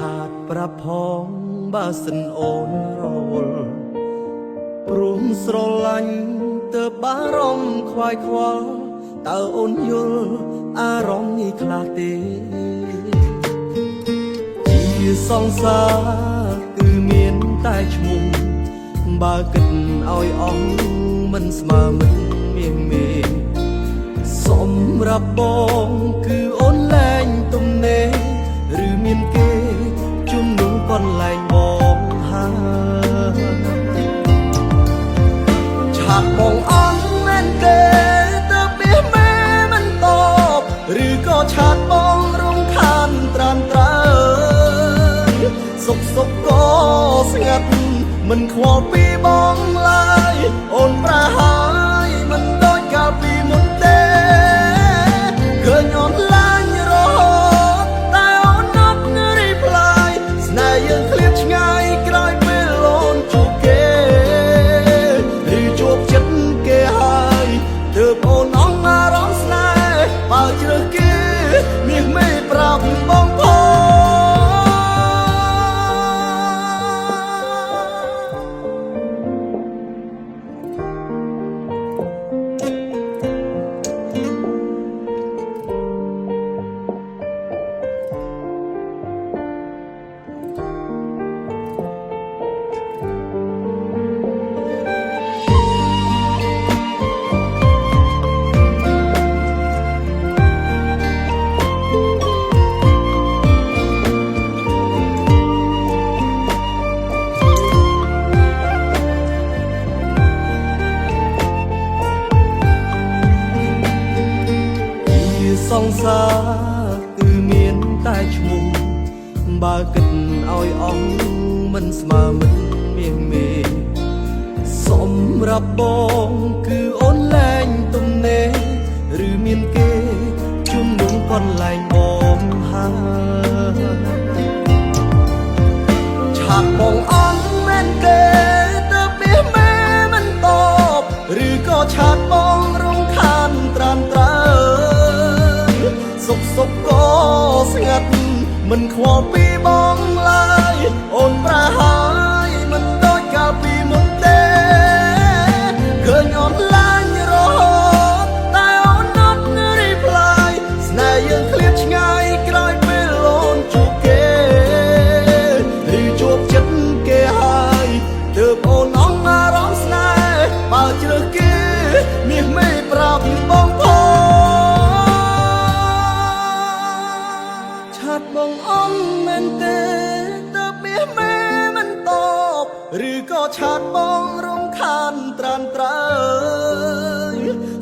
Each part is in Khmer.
ខាតប្រាប់ផងបើសិនអូនរវល់ព្រមស្រឡាញ់ទើបបារម្ភខ្វាយខ្វល់តើអូនយល់អារម្មណ៍នេះខ្លះទេជាសង្សារគឺមានតែឈ្មោះបើគិតឲ្យអស់មិនស្មើមិនមានមេសម្រាប់បងគឺអូនលែងទំនេរឬមានគេជំនុំកន្លែងបងហើយឆាប់បងអន់មែនទេទើបបៀមេមិនតបឬក៏ឆាតបងរំខានត្រានត្រើសុខក៏ស្ងាត់មិនខ្វល់ពីបងឡើយអូនប្រហើយមិនដូចកាលពីមុនទេឃើញអូនឡាញរហូតតែអូនអត់រីផ្លាយស្នេហ៍យើងឃ្លាតឆ្ងាយក្រោយពេលអូនជួបគេឬជួបចិត្តគេហើយទើបអូនអងអារម្មណ៍ស្នេហ៍បើជ្រើសគេមាសមេប្រាប់បងផងសង្សារគឺមានតែឈ្មោះបើគិតឲ្យអស់មិនស្មើមិនមានមេសម្រាប់បងគឺអូនលែងទំនេរឬមានគេជំនុំកន្លែងបងហើយឆាប់បងអន់មែនទេទើបបៀមេមិនតបឬក៏ឆាតបងរំខានត្រានត្រើសុខក៏ស្ងាត់មិនខ្វល់ពីបងឡើយអូនប្រហើយមិនដូចកាលពីមុនទេឃើញអូនឡាញរហូតតែអូនអត់រីផ្លាយស្នេហ៍យើងឃ្លាតឆ្ងាយក្រោយពេលអូនជួបគេឬជួបចិត្តគេហើយទើបអូនអងអារម្មណ៍ស្នេហ៍បើជ្រើសគេមាសមេប្រាប់បងផងបងអន់មែនទេទើបបៀមេមិនតបឬក៏ឆាតបងរំខានត្រានត្រើ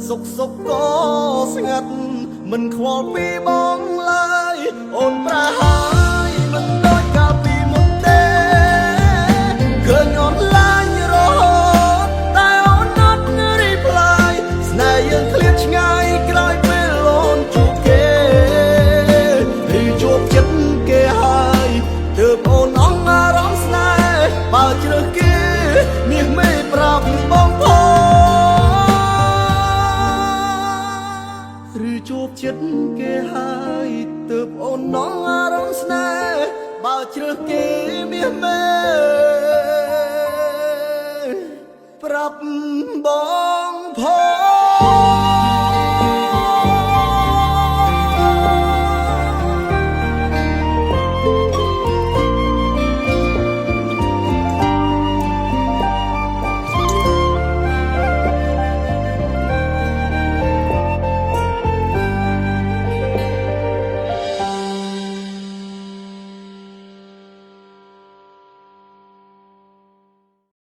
សុខក៏ស្ងាត់មិនខ្វល់ពីបងឡើយអូនប្រហើយមិនដូចកាលពីមុនទេឃើញអូនឡាញរហូតតែអូនអត់រីផ្លាយស្នេហ៍យើងឃ្លាតឆ្ងាយក្រោយពេលអូនជួបគេឬជួបចិត្តគេហើយទើបអូនអងអារម្មណ៍ស្នេហ៍បើជ្រើសគេមាសមេប្រាប់បងផងឬជួបចិត្តគេហើយទើបអូនអងអារម្មណ៍ស្នេហ៍បើជ្រើសគេមាសមេប្រាប់បង